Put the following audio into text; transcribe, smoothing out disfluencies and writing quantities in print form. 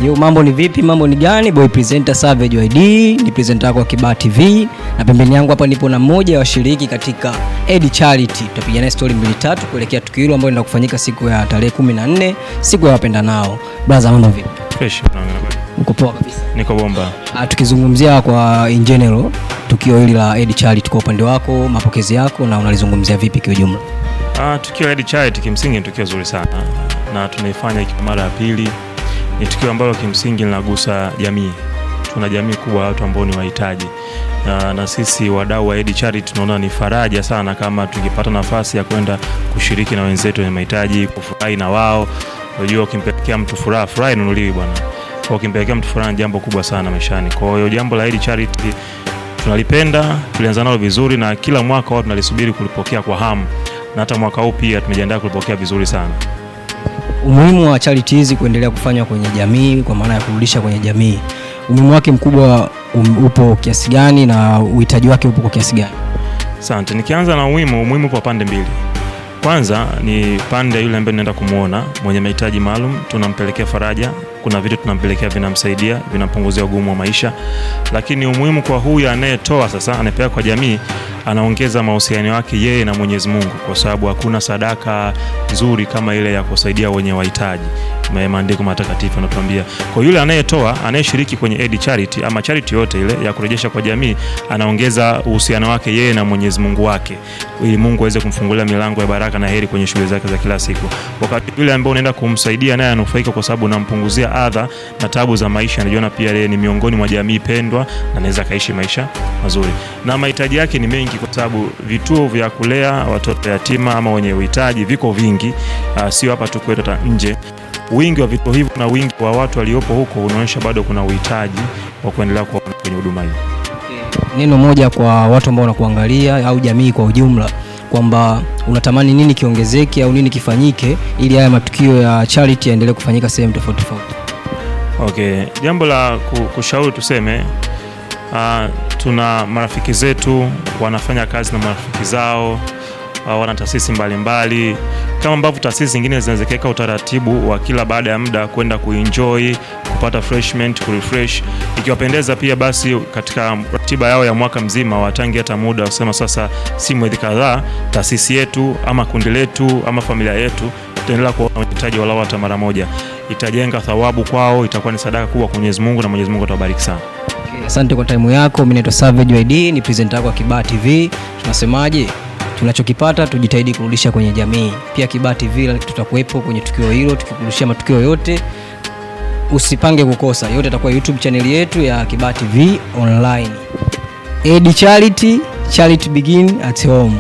Yo, mambo ni vipi? Mambo ni gani? Boy presenter Savage ID, ni presenter wako wa Kibaha TV, na pembeni yangu hapa nipo na mmoja wa washiriki katika Eid Charity. Tutapiga naye story 2-3 kuelekea tukio hilo ambalo linaenda kufanyika siku ya tarehe 14, siku ya wapendanao. Brother, mambo vipi? Fresh. Uko poa kabisa? Niko bomba. Tukizungumzia kwa in general tukio hili la Eid Charity, kwa upande wako, mapokezi yako, na unalizungumzia vipi kwa ujumla? Tukio la Eid Charity kimsingi ni tukio zuri sana na tunaifanya ikiwa mara ya pili. Ni tukio ambalo kimsingi linagusa jamii. Tuna jamii kubwa, watu ambao ni wahitaji. Na sisi wadau wa Eid Charity tunaona ni faraja sana kama tukipata nafasi ya kwenda kushiriki na wenzetu wenye mahitaji, kufurahi na wao. Unajua ukimpelekea mtu furaha, furaha inunuliwi bwana. Kwa ukimpelekea mtu furaha ni jambo kubwa sana maishani. Kwa hiyo jambo la Eid Charity tunalipenda, tulianza nalo vizuri na kila mwaka watu tunalisubiri kulipokea kwa hamu. Na hata mwaka huu pia tumejiandaa kulipokea vizuri sana. Umuhimu wa charity hizi kuendelea kufanywa kwenye jamii, kwa maana ya kurudisha kwenye jamii, umuhimu wake mkubwa upo kiasi gani na uhitaji wake upo kwa kiasi gani? Asante. Nikianza na umuhimu kwa pande mbili. Kwanza ni pande yule ambaye tunaenda kumuona mwenye mahitaji maalum, tunampelekea faraja. Kuna vitu tunampelekea vinamsaidia, vinampunguzia ugumu wa maisha. Lakini umuhimu kwa huyu anayetoa sasa, anapeleka kwa jamii, anaongeza mahusiano yake yeye na Mwenyezi Mungu, kwa sababu hakuna sadaka nzuri kama ile ya kusaidia wenye wahitaji. Maandiko matakatifu yanatuambia. Kwa yule anayetoa, anayeshiriki kwenye Eid Charity ama charity yote ile ya kurejesha kwa jamii, anaongeza uhusiano wake yeye na Mwenyezi Mungu wake, ili Mungu aweze kumfungulia milango ya baraka na heri kwenye shughuli zake za kila siku. Wakati yule ambaye unaenda kumsaidia naye anufaika, kwa sababu unampunguzia adha na tabu za maisha, anajiona pia yeye ni miongoni mwa jamii pendwa na anaweza kaishi maisha mazuri. Na mahitaji yake ni mengi, kwa sababu vituo vya kulea watoto yatima ama wenye uhitaji viko vingi, sio hapa tu kwetu, hata nje. Wingi wa vituo hivyo na wingi wa watu waliopo huko unaonyesha bado kuna uhitaji wa kuendelea kwa kwenye huduma hii. Neno moja kwa watu ambao wanakuangalia au jamii kwa ujumla, kwamba unatamani nini kiongezeke au nini kifanyike ili haya matukio ya charity yaendelee kufanyika sehemu tofauti tofauti? Okay, jambo la kushauri tuseme, tuna marafiki zetu wanafanya kazi na marafiki zao, wana taasisi mbalimbali, kama ambavyo taasisi zingine zinawezekeka utaratibu wa kila baada ya muda kwenda kuenjoy, kupata refreshment, kurefresh. Ikiwapendeza pia basi katika ratiba yao ya mwaka mzima watangi hata muda usema sasa si mwezi kadhaa taasisi yetu ama kundi letu ama familia yetu tutaendelea kuona uhitaji walau hata mara moja. Itajenga thawabu kwao, itakuwa ni sadaka kubwa kwa Mwenyezi Mungu na Mwenyezi Mungu atawabariki sana. Asante kwa time yako. Mimi naitwa Savage ID, ni presenter wako wa Kibaha TV. Tunasemaje? Tunachokipata tujitahidi kurudisha kwenye jamii. Pia Kibaha TV tutakuwepo kwenye tukio hilo, tukikurudishia matukio yote. Usipange kukosa. Yote atakuwa YouTube channel yetu ya Kibaha TV online. Eid Charity, charity begin at home.